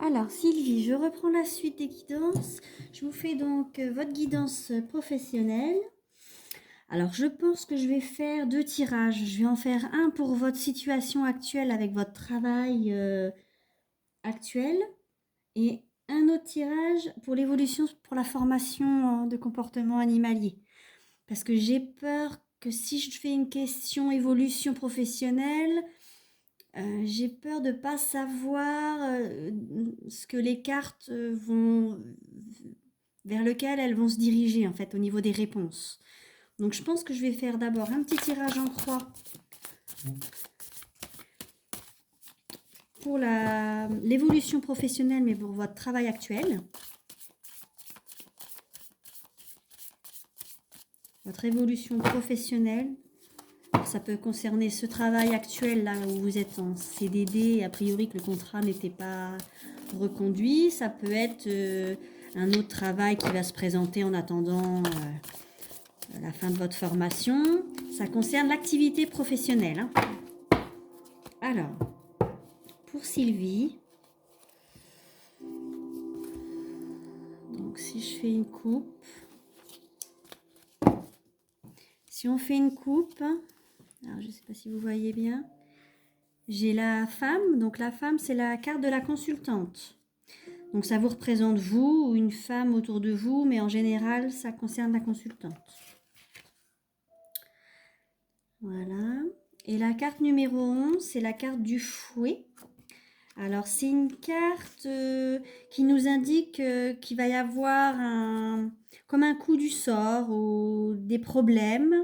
Alors Sylvie, je reprends la suite des guidances. Je vous fais donc votre guidance professionnelle. Alors je pense que je vais faire 2 tirages. Je vais en faire un pour votre situation actuelle avec votre travail actuel et un autre tirage pour l'évolution, pour la formation de comportement animalier. Parce que j'ai peur que si je fais une question évolution professionnelle, j'ai peur de ne pas savoir ce que les cartes vont vers lequel elles vont se diriger en fait au niveau des réponses. Donc je pense que je vais faire d'abord un petit tirage en croix pour l'évolution professionnelle, mais pour votre travail actuel. Votre évolution professionnelle, ça peut concerner ce travail actuel là où vous êtes en CDD, a priori que le contrat n'était pas reconduit. Ça peut être un autre travail qui va se présenter en attendant la fin de votre formation. Ça concerne l'activité professionnelle. Alors, pour Sylvie, donc si je fais une coupe, si on fait une coupe, alors je ne sais pas si vous voyez bien, j'ai la femme, donc la femme c'est la carte de la consultante. Donc ça vous représente vous ou une femme autour de vous, mais en général ça concerne la consultante. Voilà. Et la carte numéro 11, c'est la carte du fouet. Alors c'est une carte qui nous indique qu'il va y avoir comme un coup du sort ou des problèmes.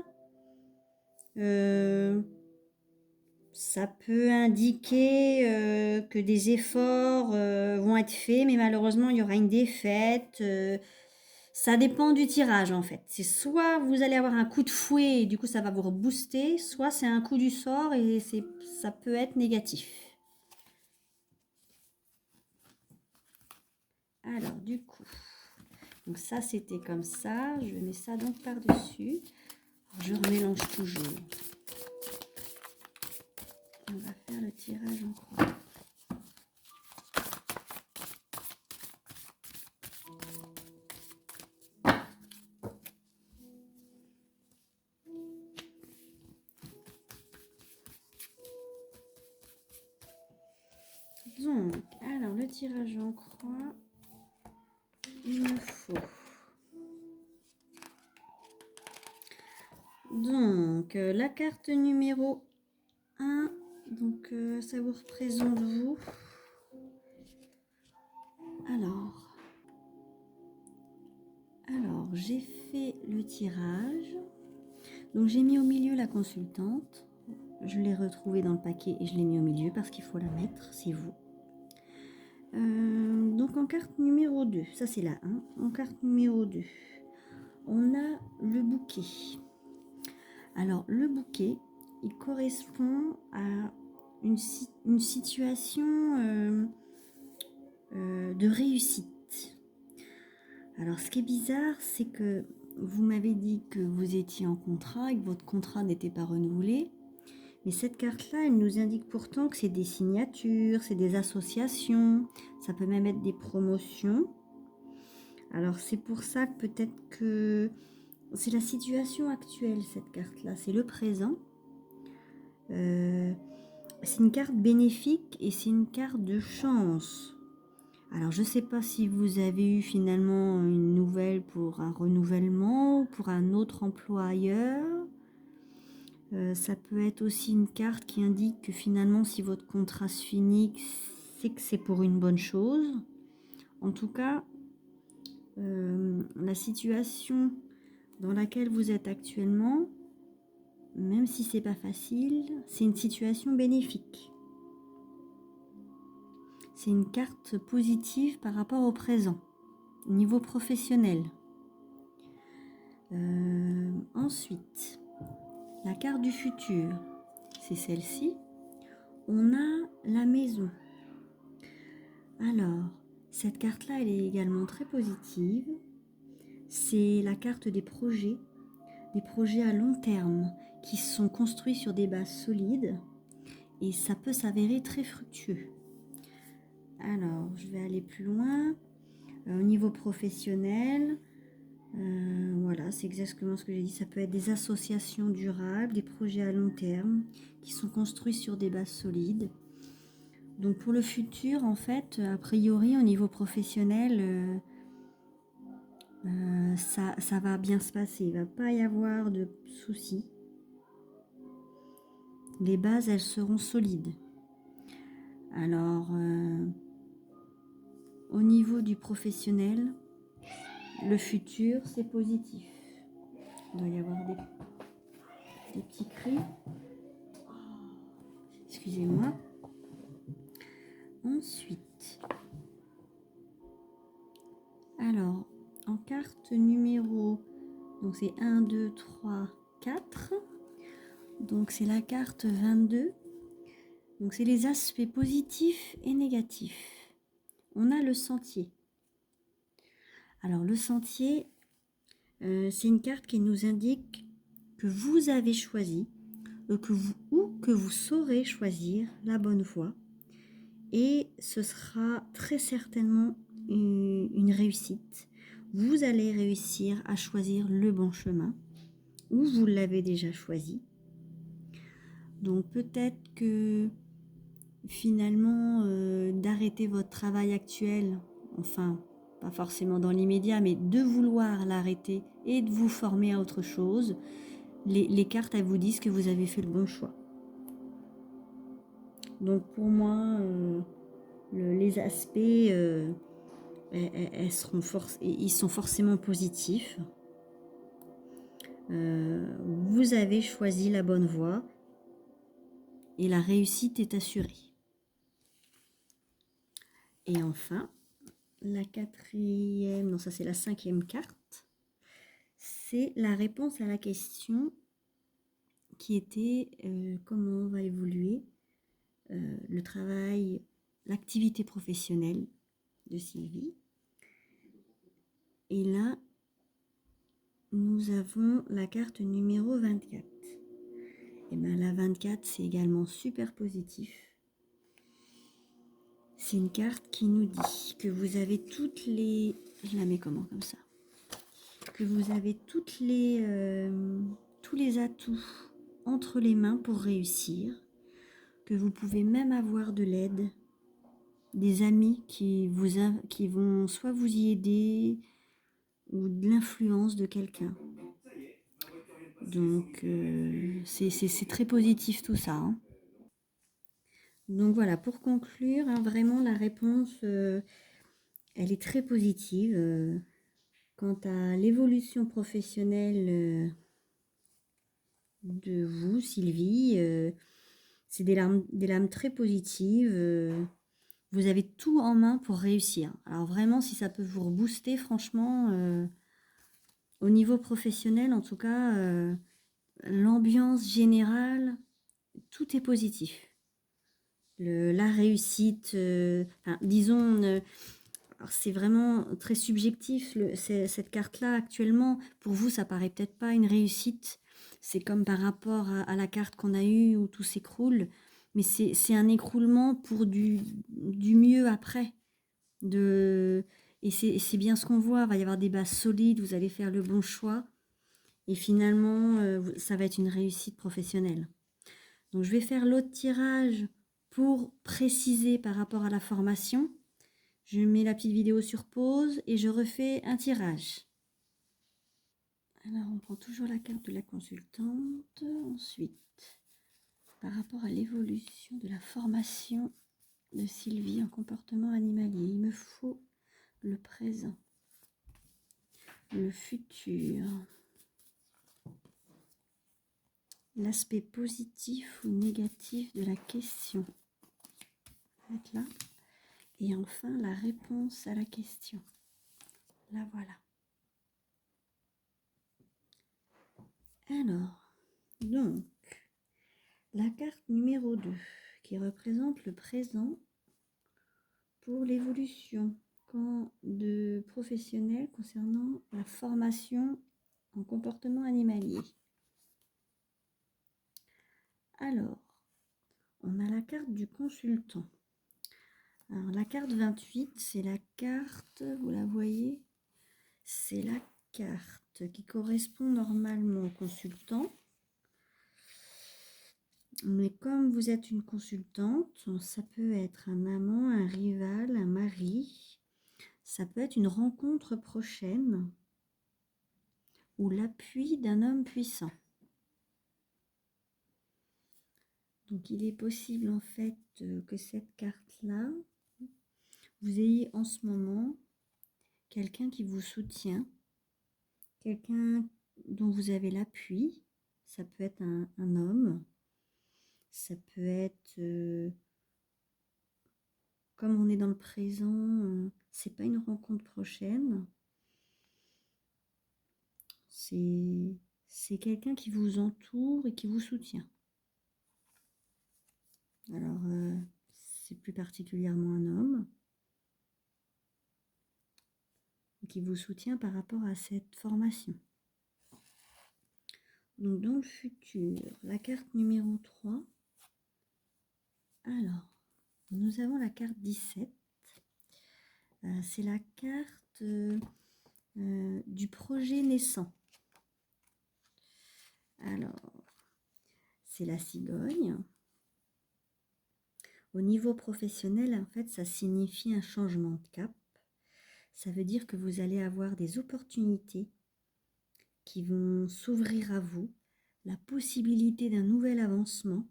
Ça peut indiquer que des efforts vont être faits, mais malheureusement il y aura une défaite. Ça dépend du tirage en fait. C'est soit vous allez avoir un coup de fouet et du coup ça va vous rebooster, soit c'est un coup du sort et ça peut être négatif. Alors du coup, donc ça c'était comme ça. Je mets ça donc par-dessus. Je remélange toujours. On va faire le tirage en croix. Donc, alors le tirage en croix, il me faut. Donc, la carte numéro 1, donc ça vous représente vous. Alors j'ai fait le tirage. Donc j'ai mis au milieu la consultante. Je l'ai retrouvée dans le paquet et je l'ai mis au milieu parce qu'il faut la mettre, c'est vous. Donc en carte numéro 2, ça c'est la 1. En carte numéro 2, on a le bouquet. Alors le bouquet, il correspond à une situation de réussite. Alors ce qui est bizarre, c'est que vous m'avez dit que vous étiez en contrat et que votre contrat n'était pas renouvelé. Mais cette carte-là, elle nous indique pourtant que c'est des signatures, c'est des associations, ça peut même être des promotions. Alors c'est pour ça que peut-être que c'est la situation actuelle, cette carte-là, c'est le présent. C'est une carte bénéfique et c'est une carte de chance. Alors je ne sais pas si vous avez eu finalement une nouvelle pour un renouvellement ou pour un autre emploi ailleurs. Ça peut être aussi une carte qui indique que finalement si votre contrat se finit, c'est que c'est pour une bonne chose. En tout cas, la situation dans laquelle vous êtes actuellement, même si c'est pas facile, c'est une situation bénéfique. C'est une carte positive par rapport au présent, au niveau professionnel. Ensuite, la carte du futur, c'est celle-ci. On a la maison. Alors, cette carte-là, elle est également très positive. C'est la carte des projets à long terme qui sont construits sur des bases solides et ça peut s'avérer très fructueux. Alors, je vais aller plus loin. Au niveau professionnel, voilà, c'est exactement ce que j'ai dit. Ça peut être des associations durables, des projets à long terme qui sont construits sur des bases solides. Donc pour le futur, en fait, a priori, au niveau professionnel, ça va bien se passer. Il ne va pas y avoir de soucis. Les bases, elles seront solides. Alors, au niveau du professionnel, le futur, c'est positif. Il doit y avoir des petits cris. Excusez-moi. Ensuite, alors, en carte numéro, donc c'est 1, 2, 3, 4. Donc c'est la carte 22. Donc c'est les aspects positifs et négatifs. On a le sentier. Alors le sentier, c'est une carte qui nous indique que vous avez choisi, que vous saurez choisir la bonne voie. Et ce sera très certainement une réussite. Vous allez réussir à choisir le bon chemin, ou vous l'avez déjà choisi. Donc peut-être que finalement d'arrêter votre travail actuel, enfin pas forcément dans l'immédiat, mais de vouloir l'arrêter et de vous former à autre chose, les cartes, elles vous disent que vous avez fait le bon choix. Donc pour moi, les aspects, ils sont forcément positifs. Vous avez choisi la bonne voie et la réussite est assurée. Et enfin, la quatrième, non ça c'est la cinquième carte, c'est la réponse à la question qui était comment va évoluer le travail, l'activité professionnelle de Sylvie. Et là, nous avons la carte numéro 24. Et bien la 24, c'est également super positif. C'est une carte qui nous dit que vous avez toutes les... Je la mets comment comme ça? Que vous avez tous les atouts entre les mains pour réussir. Que vous pouvez même avoir de l'aide, des amis qui vont soit vous y aider ou de l'influence de quelqu'un. Donc c'est très positif tout ça. Hein. Donc voilà, pour conclure, hein, vraiment la réponse, elle est très positive. Quant à l'évolution professionnelle de vous, Sylvie, c'est des lames très positives. Vous avez tout en main pour réussir. Alors vraiment, si ça peut vous rebooster, franchement, au niveau professionnel, en tout cas, l'ambiance générale, tout est positif. La réussite, disons, c'est vraiment très subjectif, cette carte-là, actuellement, pour vous, ça paraît peut-être pas une réussite. C'est comme par rapport à la carte qu'on a eue où tout s'écroule, mais c'est un écroulement pour du mieux après. Et c'est bien ce qu'on voit, il va y avoir des bases solides, vous allez faire le bon choix, et finalement, ça va être une réussite professionnelle. Donc je vais faire l'autre tirage pour préciser par rapport à la formation. Je mets la petite vidéo sur pause et je refais un tirage. Alors on prend toujours la carte de la consultante. Ensuite, par rapport à l'évolution de la formation de Sylvie en comportement animalier, il me faut le présent, le futur, l'aspect positif ou négatif de la question. Là. Et enfin, la réponse à la question. La voilà. Alors, donc, la carte numéro 2, qui représente le présent pour l'évolution de professionnels concernant la formation en comportement animalier. Alors, on a la carte du consultant. Alors, la carte 28, c'est la carte, vous la voyez? C'est la carte qui correspond normalement au consultant. Mais comme vous êtes une consultante, ça peut être un amant, un rival, un mari. Ça peut être une rencontre prochaine ou l'appui d'un homme puissant. Donc il est possible en fait que cette carte-là, vous ayez en ce moment quelqu'un qui vous soutient, quelqu'un dont vous avez l'appui. Ça peut être un homme, ça peut être, comme on est dans le présent, c'est pas une rencontre prochaine, c'est quelqu'un qui vous entoure et qui vous soutient. Alors, c'est plus particulièrement un homme qui vous soutient par rapport à cette formation. Donc, dans le futur, la carte numéro 3. Alors, nous avons la carte 17. C'est la carte du projet naissant. Alors, c'est la cigogne. Au niveau professionnel, en fait, ça signifie un changement de cap. Ça veut dire que vous allez avoir des opportunités qui vont s'ouvrir à vous, la possibilité d'un nouvel avancement.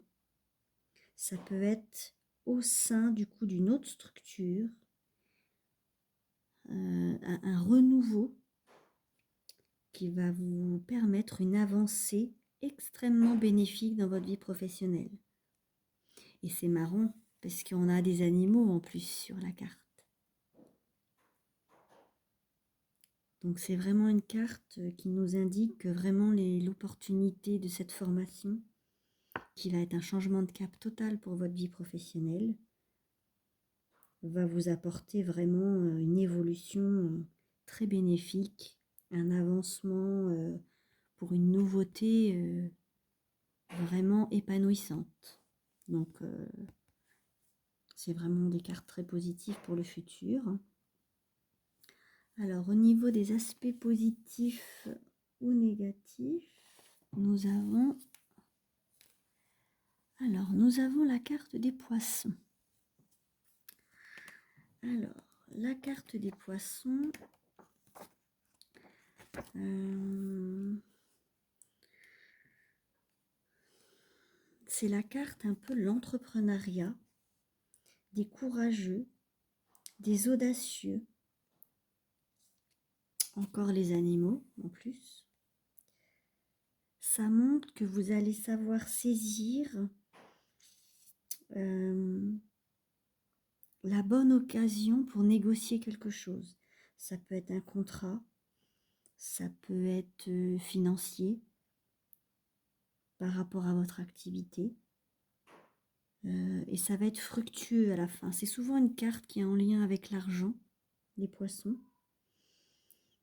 Ça peut être au sein du coup d'une autre structure, un renouveau qui va vous permettre une avancée extrêmement bénéfique dans votre vie professionnelle. Et c'est marrant parce qu'on a des animaux en plus sur la carte. Donc c'est vraiment une carte qui nous indique que vraiment l'opportunité de cette formation, qui va être un changement de cap total pour votre vie professionnelle, va vous apporter vraiment une évolution très bénéfique, un avancement pour une nouveauté vraiment épanouissante. Donc c'est vraiment des cartes très positives pour le futur. Alors, au niveau des aspects positifs ou négatifs, nous avons la carte des poissons. Alors, la carte des poissons, c'est la carte un peu l'entrepreneuriat, des courageux, des audacieux, encore les animaux en plus. Ça montre que vous allez savoir saisir la bonne occasion pour négocier quelque chose. Ça peut être un contrat, ça peut être financier par rapport à votre activité. Et ça va être fructueux à la fin. C'est souvent une carte qui est en lien avec l'argent, les poissons.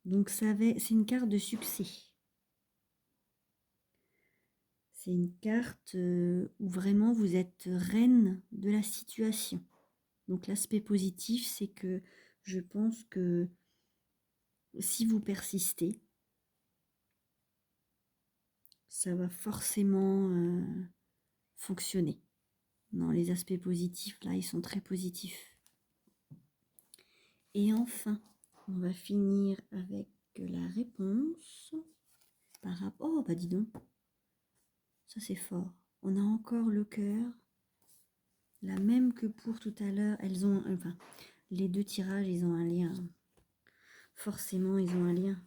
Donc c'est une carte de succès. C'est une carte où vraiment vous êtes reine de la situation. Donc l'aspect positif, c'est que je pense que si vous persistez, ça va forcément fonctionner. Non, les aspects positifs, là, ils sont très positifs. Et enfin, on va finir avec la réponse par rapport... Oh, bah dis donc, ça c'est fort. On a encore le cœur, la même que pour tout à l'heure. Elles ont... Enfin, les deux tirages, ils ont un lien. Forcément, ils ont un lien.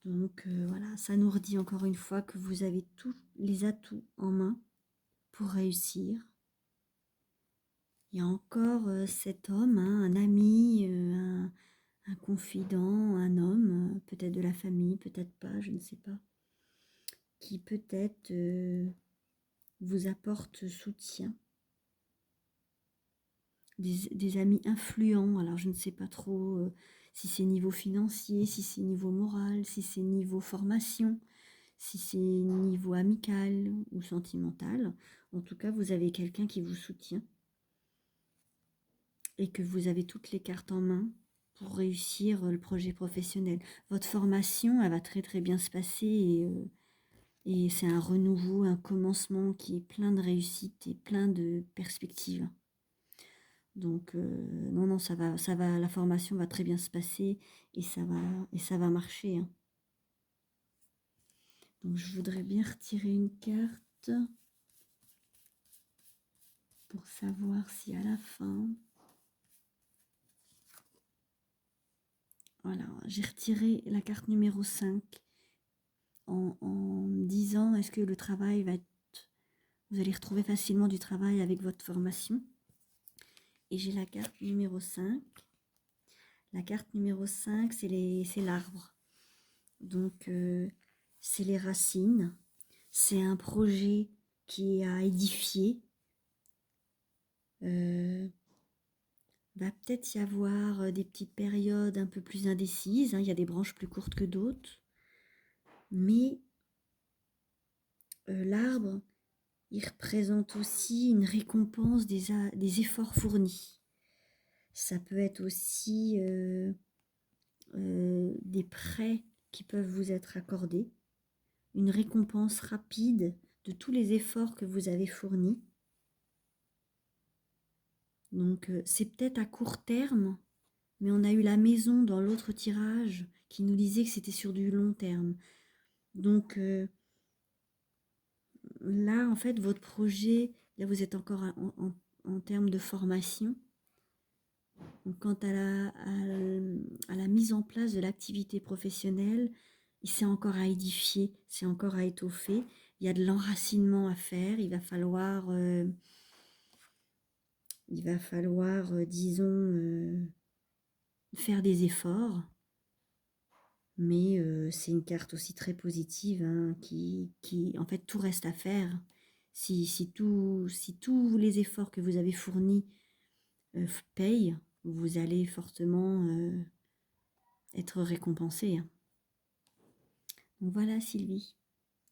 Donc voilà, ça nous redit encore une fois que vous avez tous les atouts en main pour réussir. Il y a encore cet homme, hein, un ami, un confident, un homme, peut-être de la famille, peut-être pas, je ne sais pas, qui peut-être vous apporte soutien. Des amis influents, alors je ne sais pas trop si c'est niveau financier, si c'est niveau moral, si c'est niveau formation, si c'est niveau amical ou sentimental. En tout cas, vous avez quelqu'un qui vous soutient. et que vous avez toutes les cartes en main pour réussir le projet professionnel. Votre formation, elle va très très bien se passer et c'est un renouveau, un commencement qui est plein de réussite et plein de perspectives. Donc non, la formation va très bien se passer et ça va marcher, hein. Donc je voudrais bien retirer une carte pour savoir si à la fin... Voilà, j'ai retiré la carte numéro 5 en disant est-ce que le travail va être... Vous allez retrouver facilement du travail avec votre formation. Et j'ai la carte numéro 5. La carte numéro 5, c'est l'arbre. Donc, c'est les racines. C'est un projet qui est à édifier. Va peut-être y avoir des petites périodes un peu plus indécises, hein. Il y a des branches plus courtes que d'autres. Mais l'arbre, il représente aussi une récompense des efforts fournis. Ça peut être aussi des prêts qui peuvent vous être accordés, une récompense rapide de tous les efforts que vous avez fournis. Donc c'est peut-être à court terme, mais on a eu la maison dans l'autre tirage qui nous disait que c'était sur du long terme. Donc là, en fait, votre projet, là vous êtes encore en termes de formation. Donc, quant à la mise en place de l'activité professionnelle, c'est encore à édifier, c'est encore à étoffer. Il y a de l'enracinement à faire, il va falloir disons, faire des efforts. Mais c'est une carte aussi très positive, hein, qui, en fait, tout reste à faire. Si tous les efforts que vous avez fournis payent, vous allez fortement être récompensé, hein. Donc voilà Sylvie,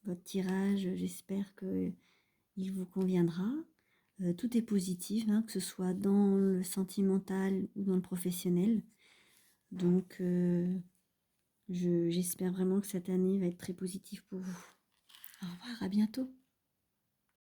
votre tirage, j'espère qu'il vous conviendra. Tout est positif, hein, que ce soit dans le sentimental ou dans le professionnel. Donc j'espère vraiment que cette année va être très positive pour vous. Au revoir, à bientôt.